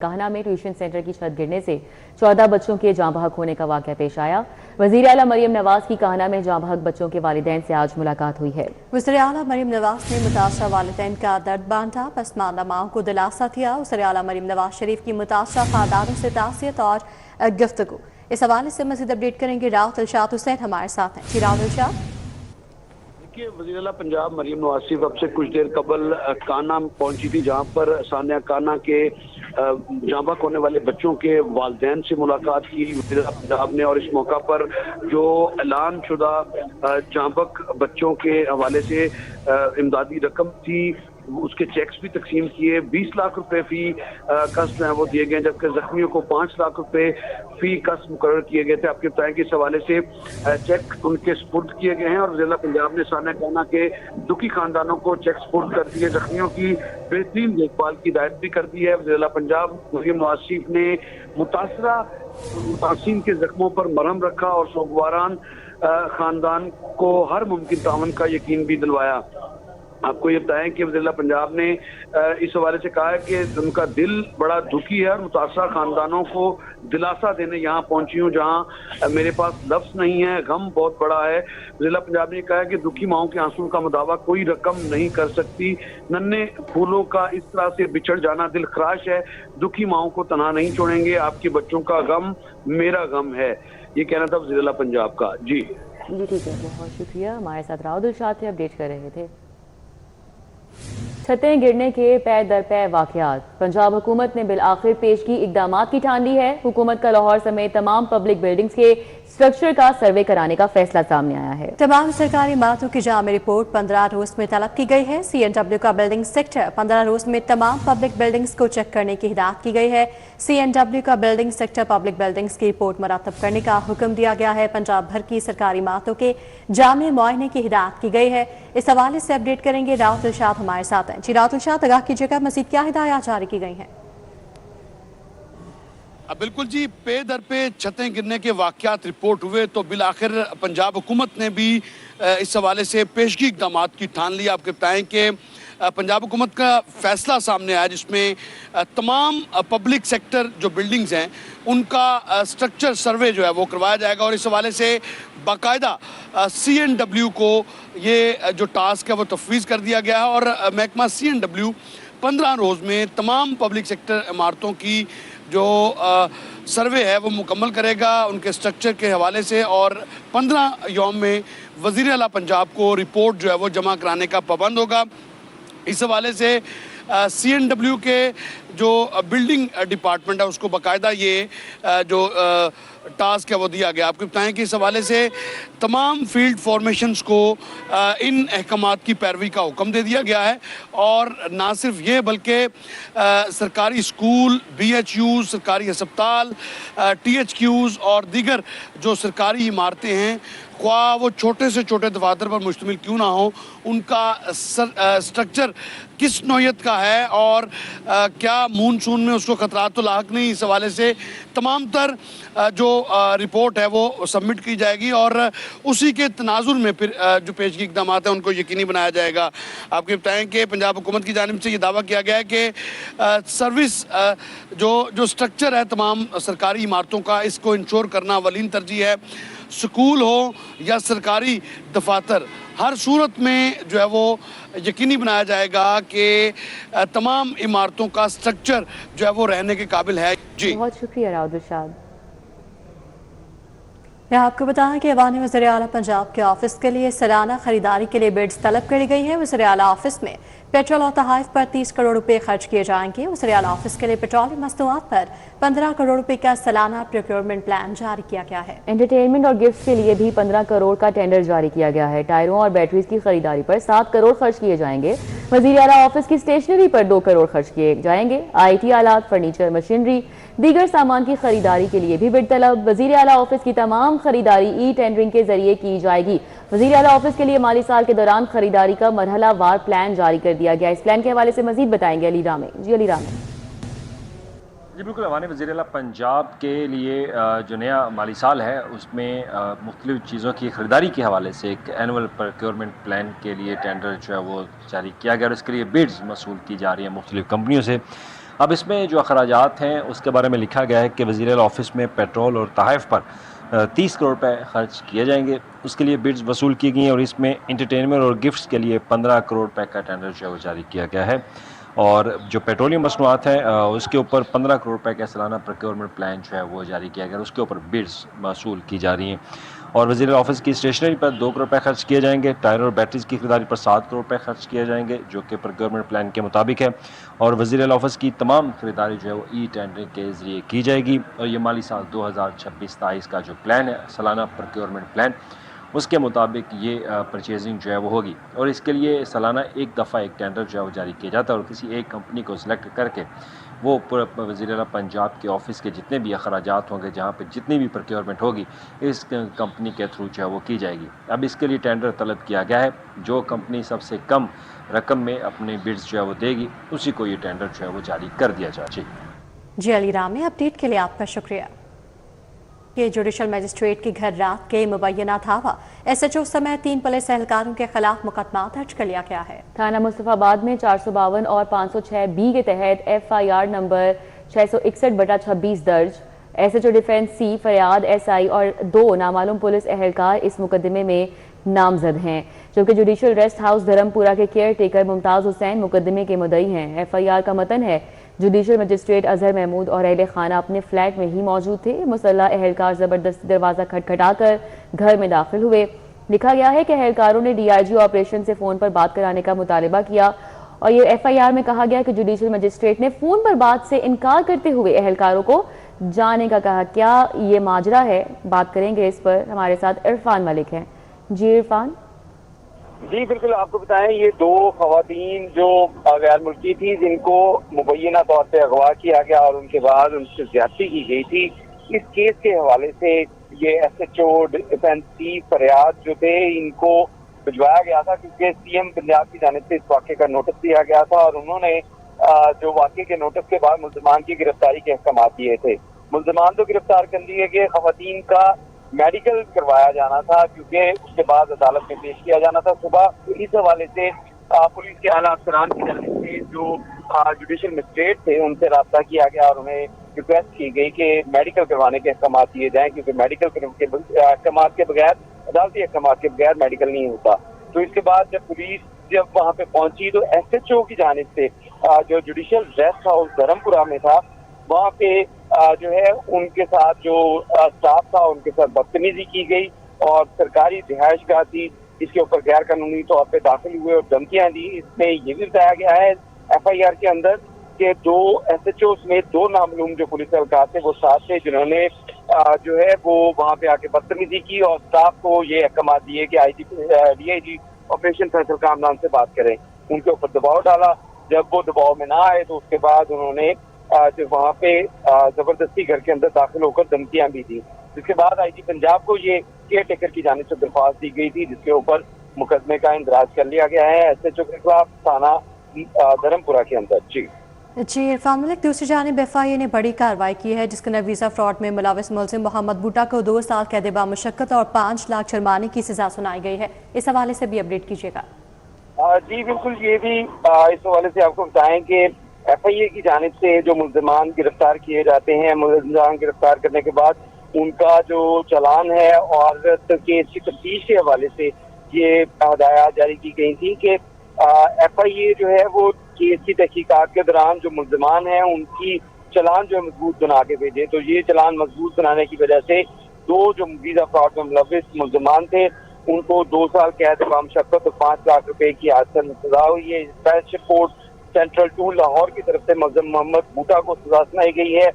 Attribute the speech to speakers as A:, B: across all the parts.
A: काहना में tuition centre की छत गिरने से 14 बच्चों के जाँ बहक होने का वाक़या पेश आया। वज़ीर आला मरियम नवाज की काहना में जाँ बहक बच्चों के वालिदैन से आज मुलाकात हुई है।
B: वज़ीर आला मरियम नवाज ने मुतासरा वालिदैन का दर्द बांटा, पसमानदा माओं को दिलासा दिया। वज़ीर आला मरियम नवाज शरीफ की मुतासरा खानदानों से ताज़ियत और गुफ्तगू। इस हवाले से मज़ीद अपडेट करेंगे राहत इरशाद हुसैन हमारे साथ हैं। जी राहत इरशाद।
C: वज़ीर आला पंजाब मरियम नवाज शरीफ अब से कुछ देर कबल काना पहुंची थी, जहां पर सानिया काना के जाँ बहक होने वाले बच्चों के वालिदैन से मुलाकात की वज़ीर आला पंजाब ने। और इस मौका पर जो ऐलान शुदा जाँ बहक बच्चों के हवाले से इमदादी रकम थी उसके चेक्स भी तकसीम किए। 20 लाख रुपए फी कस जो है वो दिए गए, जबकि जख्मियों को 5 लाख रुपए फी कस मुकर्रर किए गए थे। आपके बताएं कि इस हवाले से चेक उनके सुपुर्द किए गए हैं और जिला पंजाब ने सानिया काना के दुखी खानदानों को चेक सुपुर्द कर दिए। जख्मियों की बेहतरीन देखभाल की हिदायत भी कर दी है। जिला पंजाब मरियम नवाज शरीफ ने मुतासिरीन के जख्मों पर मरहम रखा और सोगवारान खानदान को हर मुमकिन तावन का यकीन भी दिलवाया। आपको ये बताएं कि वज़ीर पंजाब ने इस हवाले से कहा है कि उनका दिल बड़ा दुखी है और मुतासरा खानदानों को दिलासा देने यहाँ पहुंची हूँ, जहाँ मेरे पास लफ्ज़ नहीं है, गम बहुत बड़ा है। वज़ीर पंजाब ने कहा है कि दुखी माओं के आंसू का मुदावा कोई रकम नहीं कर सकती। नन्हे फूलों का इस तरह से बिछड़ जाना दिल खराश है। दुखी माओं को तनहा नहीं छोड़ेंगे, आपके बच्चों का गम मेरा गम है। ये कहना था वज़ीर पंजाब का। जी
A: ठीक है, बहुत शुक्रिया। हमारे साथ राहत इरशाद थे, अपडेट कर रहे थे। छतें गिरने के पै दर पै वाक़यात। पंजाब हुकूमत ने बिल आखिर पेश की इकदामात की ठान ली है। हुकूमत का लाहौर समेत तमाम पब्लिक बिल्डिंग्स के स्ट्रक्चर का सर्वे कराने का फैसला सामने आया है।
B: तमाम सरकारी इमारतों की जामी रिपोर्ट 15 रोज में तलब की गई है। CNW का बिल्डिंग सेक्टर 15 रोज में तमाम पब्लिक बिल्डिंग्स को चेक करने की हिदायत की गई है। CNW का बिल्डिंग सेक्टर पब्लिक बिल्डिंग्स की रिपोर्ट मरतब करने का हुक्म दिया गया है। पंजाब भर की सरकारी इमारतों के जामी मुआयने की हिदायत की गई है। इस हवाले से अपडेट करेंगे राहत इरशाद हमारे साथ हैं। जी राहत इरशाद, आगाह कीजिएगा मजीद क्या हिदायत जारी की गई हैं?
D: बिल्कुल जी, पे दर पे छतें गिरने के वाक़यात रिपोर्ट हुए तो बिल आखिर पंजाब हुकूमत ने भी इस हवाले से पेशगी इक़दामात की ठान ली। आपके बताएं कि पंजाब हुकूमत का फैसला सामने आया जिसमें तमाम पब्लिक सेक्टर जो बिल्डिंग्स हैं उनका स्ट्रक्चर सर्वे जो है वो करवाया जाएगा और इस हवाले से बाकायदा CNW को ये जो टास्क है वो तफवीज़ कर दिया गया है और महकमा CNW 15 रोज़ में तमाम पब्लिक सेक्टर इमारतों की जो सर्वे है वो मुकम्मल करेगा उनके स्ट्रक्चर के हवाले से और 15 यौम में वज़ीर आला पंजाब को रिपोर्ट जो है वो जमा कराने का पाबंद होगा। इस हवाले से CNW के जो बिल्डिंग डिपार्टमेंट है उसको बाकायदा ये जो टास्क है वो दिया गया। आपको बताएं कि इस हवाले से तमाम फील्ड फॉर्मेशंस को इन अहकामात की पैरवी का हुक्म दे दिया गया है और ना सिर्फ ये बल्कि सरकारी स्कूल, BHU, सरकारी अस्पताल, THQs और दीगर जो सरकारी इमारतें हैं ख्वाह वो छोटे से छोटे दफातर पर मुश्तमिल क्यों ना हो, उनका स्ट्रक्चर किस नौयत का है और क्या मूनसून में उसको खतरात तो लाक नहीं, इस हवाले से तमाम तर जो रिपोर्ट है वो सबमिट की जाएगी और उसी के तनाजुर में फिर जो पेशगी इक़दाम हैं उनको यकीनी बनाया जाएगा। आपके बताएं कि पंजाब हुकूमत की जानिब से ये दावा किया गया है कि सर्विस जो स्ट्रक्चर है तमाम सरकारी इमारतों का, इसको इंश्योर करना अवलीन तरजीह है। स्कूल हो या सरकारी दफातर, हर सूरत में जो है वो यकीनी बनाया जाएगा कि तमाम इमारतों का स्ट्रक्चर जो है वो रहने के काबिल है। जी
A: बहुत शुक्रिया राहत इरशाद।
B: मैं आपको बताएं कि ऐवान वज़ीर आला पंजाब के ऑफिस के लिए सालाना खरीदारी के लिए बिड्स तलब करी गई है। वज़ीर आला ऑफिस में पेट्रोल और तहाइफ पर 30 करोड़ रुपए खर्च किए जाएंगे। वज़ीर आला ऑफिस के लिए पेट्रोलियम मसनूआत पर 15 करोड़ रुपए का सालाना प्रोक्योरमेंट प्लान जारी किया गया है।
A: एंटरटेनमेंट और गिफ्ट के लिए भी 15 करोड़ का टेंडर जारी किया गया है। टायरों और बैटरीज की खरीदारी पर 7 करोड़ खर्च किए जाएंगे। वज़ीर आला ऑफिस की स्टेशनरी पर 2 करोड़ खर्च किए जाएंगे। IT आलात, फर्नीचर, मशीनरी, दीगर सामान की खरीदारी के लिए भी बिड तलब। वज़ीर आला ऑफिस की तमाम खरीदारी टेंडरिंग के जरिए की जाएगी। वज़ीर आला ऑफिस के लिए माली साल के दौरान खरीदारी का मरहला वार प्लान जारी कर दिया गया। इस प्लान के हवाले से मजीद बताएंगे अली रामे। जी अली रामे।
E: जी बिल्कुल, हमारे वज़ीर आला पंजाब के लिए जो नया माली साल है उसमें मुख्तलिफ़ चीज़ों की ख़रीदारी के हवाले से एक एनुअल प्रोक्योरमेंट प्लान के लिए टेंडर जो है वो जारी किया गया और इसके लिए बिड्स मसूल की जा रही हैं मुख्तलिफ़ कंपनियों से। अब इसमें जो अखराजात हैं उसके बारे में लिखा गया है कि वज़ीर आला ऑफिस में पेट्रोल और तहफ़ पर 30 करोड़ रुपए खर्च किए जाएंगे। उसके लिए बिड्स वसूल की गई हैं और इसमें इंटरटेनमेंट और गिफ्ट्स के लिए 15 करोड़ रुपए का टेंडर जो है वो जारी किया गया है। और जो पेट्रोलियम मसनूआत हैं उसके ऊपर 15 करोड़ रुपए का सालाना प्रोक्योरमेंट प्लान जो है वो जारी किया गया, उसके ऊपर बिड्स वसूल की जा रही हैं। और वज़ीर ऑफिस की स्टेशनरी पर 2 करोड़ रुपए खर्च किए जाएंगे। टायर और बैटरीज की खरीदारी पर 7 करोड़ रुपए खर्च किए जाएंगे जो कि प्रोक्योरमेंट प्लान के मुताबिक है। और वज़ीर ऑफिस की तमाम खरीदारी जो है वो ई टेंडरिंग के ज़रिए की जाएगी। और ये माली साल 2026-27 का जो प्लान है, सालाना प्रोक्योरमेंट प्लान, उसके मुताबिक ये परचेजिंग जो है वो होगी। और इसके लिए सालाना एक दफ़ा एक टेंडर जो है वो जारी किया जाता है और किसी एक कंपनी को सिलेक्ट करके वो वज़ीर आला पंजाब के ऑफिस के जितने भी अखराजात होंगे, जहाँ पे जितनी भी प्रोक्योरमेंट होगी, इस कंपनी के थ्रू जो है वो की जाएगी। अब इसके लिए टेंडर तलब किया गया है। जो कंपनी सबसे कम रकम में अपने बिड्स जो है वो देगी, उसी को ये टेंडर जो है वो जारी कर दिया जाए।
B: जी अली रामी, अपडेट के लिए आपका शुक्रिया। के जुडिशल मजिस्ट्रेट के घर रात के मुबैना धावा SHO समेत 3 पुलिस एहलकारों के खिलाफ मुकदमा दर्ज कर लिया गया है।
A: थाना मुस्तफाबाद में 452 और 506B के तहत FIR नंबर 661/26 दर्ज। SHO डिफेंस C फरियाद SI और 2 नामालूम पुलिस एहलकार इस मुकदमे में नामजद हैं, जबकि जुडिशल रेस्ट हाउस धर्मपुरा के केयर टेकर मुमताज हुसैन मुकदमे के मुद्दई हैं। FIR का मतन है, जुडिशल मजिस्ट्रेट अजहर महमूद और अहले खाना अपने फ्लैट में ही मौजूद थे। मुसल्लह एहलकार जबरदस्ती दरवाज़ा खटखटाकर घर में दाखिल हुए। लिखा गया है कि एहलकारों ने DIG ऑपरेशन से फ़ोन पर बात कराने का मुतालबा किया और ये FIR में कहा गया कि जुडिशल मजिस्ट्रेट ने फ़ोन पर बात से इनकार करते हुए एहलकारों को जाने का कहा। क्या ये माजरा है? बात करेंगे इस पर। हमारे साथ इरफान मलिक हैं। जी इरफान।
F: जी बिल्कुल, आपको बताएं, ये 2 खवातीन जो गैर मुल्की थी, जिनको मुबैना तौर पे अगवा किया गया और उनके बाद उनसे ज्यादती की गई थी, इस केस के हवाले से ये SHO डिफेंस C फरियाद जो थे, इनको भिजवाया गया था क्योंकि CM पंजाब की जानिब से इस वाक़े का नोटिस दिया गया था और उन्होंने जो वाक़े के नोटिस के बाद मुल्ज़मान की गिरफ्तारी के अहकाम दिए थे। मुल्ज़मान तो गिरफ्तार कर लिए गए, खवातीन का मेडिकल करवाया जाना था क्योंकि उसके बाद अदालत में पेश किया जाना था सुबह। इस हवाले से पुलिस के आला अफसरान की जानिब से जो जुडिशल मजिस्ट्रेट थे, उनसे रब्ता किया गया और उन्हें रिक्वेस्ट की गई कि मेडिकल करवाने के अहकाम दिए जाएं, क्योंकि मेडिकल के अहकाम के बगैर, अदालती अहकाम के बगैर मेडिकल नहीं होता। तो इसके बाद जब पुलिस वहाँ पे पहुंची तो SHO की जानिब से जो जुडिशल रेस्ट हाउस धर्मपुरा में था, वहाँ पे जो है उनके साथ जो स्टाफ था उनके साथ बदतमीजी की गई और सरकारी रिहायशगाह थी, इसके ऊपर गैर कानूनी तौर पे दाखिल हुए और धमकियां दी। इसमें ये भी बताया गया है FIR के अंदर कि 2 SHO समेत 2 नामालूम जो पुलिस एहलकार थे वो साथ थे, जिन्होंने जो है वो वहाँ पे आके बदतमीजी की और स्टाफ को ये अहकाम दिए कि DIG ऑपरेशन फैसल कामरान से बात करें। उनके ऊपर दबाव डाला। जब वो दबाव में ना आए तो उसके बाद उन्होंने जो वहाँ पे जबरदस्ती घर के अंदर दाखिल होकर धमकियां भी दी। जिसके बाद IG पंजाब को ये केयर टेकर की जानिब से दरख्वास्त दी गई थी, जिसके ऊपर मुकदमे का इंदराज कर लिया गया है SHO के खिलाफ थाना धर्मपुरा के अंदर।
B: जी इरफान मलिक, दूसरी जानिब FIA ने बड़ी कार्रवाई की है जिसके अंदर वीज़ा फ्रॉड में मुलविस मुलजिम मोहम्मद बूटा को 2 साल कैद बामुशक्कत और 5 लाख जुर्माने की सजा सुनाई गई है। इस हवाले से भी अपडेट कीजिएगा।
F: जी बिल्कुल, ये भी इस हवाले से आपको बताएं कि FIA की जानिब से जो मुल्ज़िमान गिरफ्तार किए जाते हैं, मुल्ज़िमान गिरफ्तार करने के बाद उनका जो चालान है और केस की तफ्तीश के हवाले से ये हदायत जारी की गई थी कि FIA जो है वो केस की तहकीकात के दौरान जो मुल्ज़िमान हैं उनकी चालान जो मजबूत बना के भेजे। तो ये चालान मजबूत बनाने की वजह से 2 जो वीज़ा फ्रॉड में मुलविस मुल्ज़िमान थे उनको 2 साल कैद बामुशक्कत और 5 लाख रुपए की आसन सजा हुई है। स्पेशल कोर्ट सेंट्रल 2 लाहौर की तरफ से मुलजिम मोहम्मद बूटा को सजा सुनाई गई है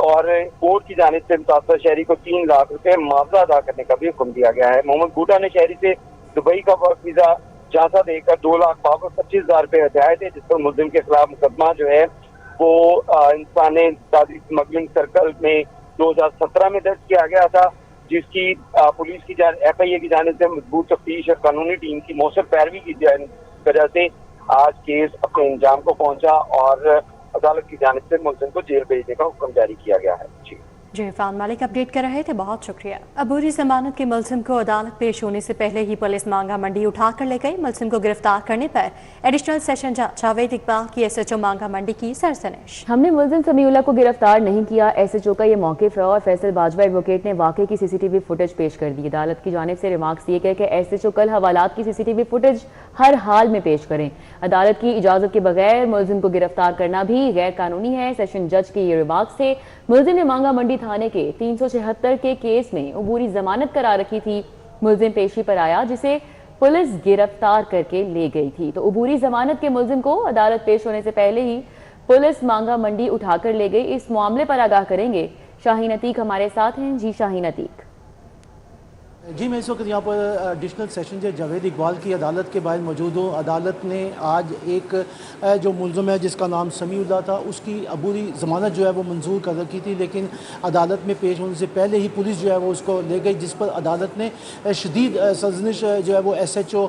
F: और कोर्ट की जानिब से मुतासर शहरी को 3 लाख रुपए मुआवजा अदा करने का भी हुक्म दिया गया है। मोहम्मद बूटा ने शहरी से दुबई का वर्क वीजा जांचा देकर 2,25,000 रुपए हटाए थे, जिस पर मुलजिम के खिलाफ मुकदमा जो है वो इंसानी स्मगलिंग सर्कल में 2017 में दर्ज किया गया था, जिसकी पुलिस की FIA की जानिब से मजबूत तफ्तीश और कानूनी टीम की मौसर पैरवी की वजह से आज केस अपने इंजाम को पहुंचा और अदालत की जानिब से मुलजिम को जेल भेजने का हुक्म जारी किया गया है। जी
B: जी इरफान मलिक अपडेट कर रहे थे, बहुत शुक्रिया। अबूरी जमानत के मुलजिम को अदालत पेश होने से पहले ही पुलिस मांगा मंडी उठाकर ले गई। मुलजिम को गिरफ्तार करने पर एडिशनल सेशन जज जावेद इकबाल की SHO मांगा मंडी की सरजनिश।
A: हमने मुलजिम समीउल्लाह को गिरफ्तार नहीं किया, SHO का ये मौक़िफ़ है और फैसल बाजवा एडवोकेट ने वाक़े की CCTV फुटेज पेश कर दी। अदालत की जानिब से रिमार्क्स दिए गए कि SHO कल हवालात की CCTV फुटेज हर हाल में पेश करें। अदालत की इजाज़त के बगैर मुलजिम को गिरफ्तार करना भी गैर कानूनी है। सेशन जज के ये रिमार्क्स थे। मुलजिम ने मांगा मंडी थाने के 376 के केस में अबूरी जमानत करा रखी थी। मुलजिम पेशी पर आया जिसे पुलिस गिरफ्तार करके ले गई थी। तो अबूरी जमानत के मुलजिम को अदालत पेश होने से पहले ही पुलिस मांगा मंडी उठाकर ले गई। इस मामले पर आगाह करेंगे शाहीन अतीक हमारे साथ हैं। जी शाहीन अतीक।
G: जी मैं इस वक्त यहाँ पर एडिशनल सेशन जज जावेद इकबाल की अदालत के बाहर मौजूद हूँ। अदालत ने आज एक जो मुलज़िम है जिसका नाम समीउल्लाह था उसकी अबूरी ज़मानत जो है वो मंजूर कर रखी थी, लेकिन अदालत में पेश होने से पहले ही पुलिस जो है वो उसको ले गई, जिस पर अदालत ने शदीद सरजनिश जो है वो SHO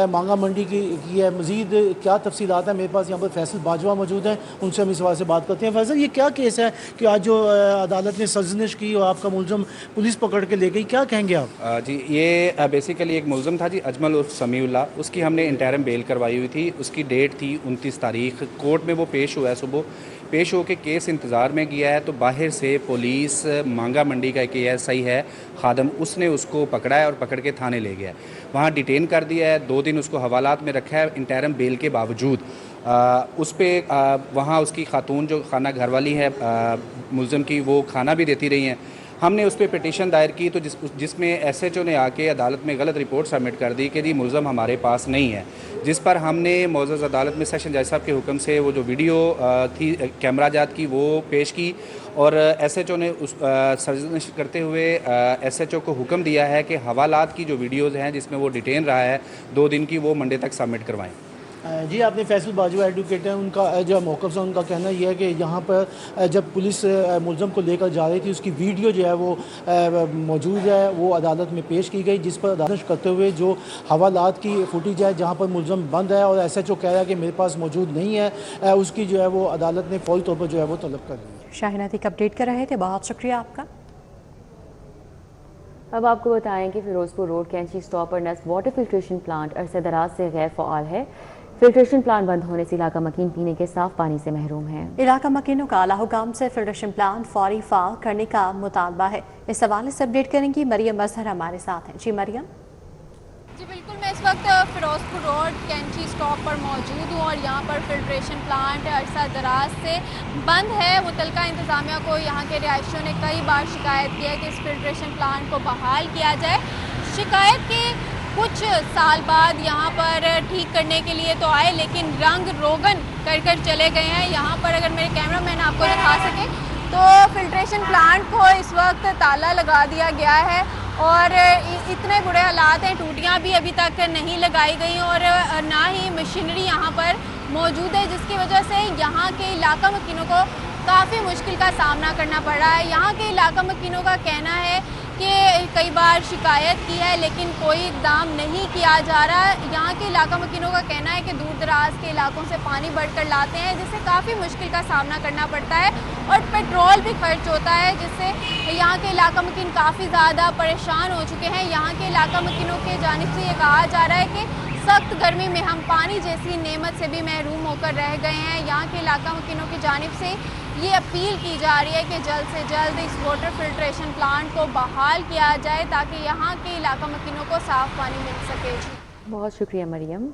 G: मांगा मंडी की है। मज़ीद क्या तफसीलात है, मेरे पास यहाँ पर फैसल बाजवा मौजूद हैं, उनसे हम इस बात से बात करते हैं। फैसल, ये क्या केस है कि आज जो अदालत ने सरजनिश की और आपका मुलज़िम पुलिस पकड़ के ले गई, क्या कहेंगे आप?
H: जी ये बेसिकली एक मुलज़म था जी अजमल उर्फ समीउल्लाह, उसकी हमने इंटरम बेल करवाई हुई थी। उसकी डेट थी 29 तारीख। कोर्ट में वो पेश हुआ है, सुबह पेश होकर केस इंतज़ार में गया है। तो बाहर से पुलिस मांगा मंडी का एक ASI है खादम, उसने उसको पकड़ा है और पकड़ के थाने ले गया है। वहाँ डिटेन कर दिया है, 2 दिन उसको हवालात में रखा है इंटरम बेल के बावजूद। उस पर वहाँ उसकी खातून जो खाना घरवाली है मुलज़म की, वो खाना भी देती रही हैं। हमने उस पर पिटीशन दायर की तो जिसमें SHO ने आके अदालत में गलत रिपोर्ट सबमिट कर दी कि जी मुलज़म हमारे पास नहीं है, जिस पर हमने मौजूद अदालत में सेशन जज साहब के हुक्म से वो जो वीडियो थी कैमरा जात की वो पेश की और SHO ने उस सर्जनिश करते हुए SHO को हुक्म दिया है कि हवालात की जो वीडियोज़ हैं जिसमें वो डिटेन रहा है 2 दिन की, वो मंडे तक सबमिट करवाएँ।
G: जी आपने फैसल बाजवा एडवोकेट हैं, उनका जो मौक़िफ़ है उनका कहना यह है कि यहाँ पर जब पुलिस मुलज़म को लेकर जा रही थी उसकी वीडियो जो है वो मौजूद है, वो अदालत में पेश की गई, जिस पर अदालत करते हुए जो हवालात की फुटेज है जहाँ पर मुलज़म बंद है और SHO कह रहा है कि मेरे पास मौजूद नहीं है, उसकी जो है वो अदालत ने फौरी तौर पर जो है वो तलब कर दी।
B: शाहीन अतीक अपडेट कर रहे थे, बहुत शुक्रिया आपका।
A: अब आपको बताएं कि फिरोजपुर रोड कैंची स्टॉप पर नस्ब वाटर फिल्ट्रेशन प्लांट अरसे दराज से गैर फ़ाल है। फिल्ट्रेशन प्लांट बंद होने से इलाका मकीन पीने के साफ पानी से महरूम है।
B: इलाका मकीनों का आला हुकाम से फिल्ट्रेशन प्लांट फौरी फाल करने का मुतालबा है। इस हवाले से अपडेट करेंगी मरियम अजहर हमारे साथ हैं। जी मरियम।
I: जी बिल्कुल, मैं इस वक्त फिरोजपुर रोड कैंची स्टॉप पर मौजूद हूँ और यहाँ पर फिल्ट्रेशन प्लांट अरसा दराज से बंद है। मुतलका इंतज़ामिया को यहाँ के रिहायशियों ने कई बार शिकायत की है कि इस फिल्ट्रेशन प्लांट को बहाल किया जाए। शिकायत के कुछ साल बाद यहाँ पर ठीक करने के लिए तो आए, लेकिन रंग रोगन कर चले गए हैं। यहाँ पर अगर मेरे कैमरामैन आपको दिखा सके तो फिल्ट्रेशन प्लांट को इस वक्त ताला लगा दिया गया है और इतने बुरे हालात हैं, टूटियाँ भी अभी तक नहीं लगाई गई और ना ही मशीनरी यहाँ पर मौजूद है, जिसकी वजह से यहाँ के इलाका मकीनों को काफ़ी मुश्किल का सामना करना पड़ रहा है। यहाँ के इलाका मकीनों का कहना है कि कई बार शिकायत की है लेकिन कोई इक़दाम नहीं किया जा रहा। यहाँ के इलाका मकीनों का कहना है कि दूर दराज के इलाकों से पानी बढ़कर लाते हैं, जिससे काफ़ी मुश्किल का सामना करना पड़ता है और पेट्रोल भी खर्च होता है, जिससे यहाँ के इलाका मकीन काफ़ी ज़्यादा परेशान हो चुके हैं। यहाँ के इलाका मकीनों के जानिब से ये कहा जा रहा है कि सख्त गर्मी में हम पानी जैसी नेमत से भी महरूम होकर रह गए हैं। यहाँ के इलाका मकीनों की जानिब से ये अपील की जा रही है कि जल्द से जल्द इस वाटर फिल्ट्रेशन प्लांट को बहाल किया जाए ताकि यहाँ के इलाका मकीनों को साफ़ पानी मिल सके।
A: बहुत शुक्रिया मरियम।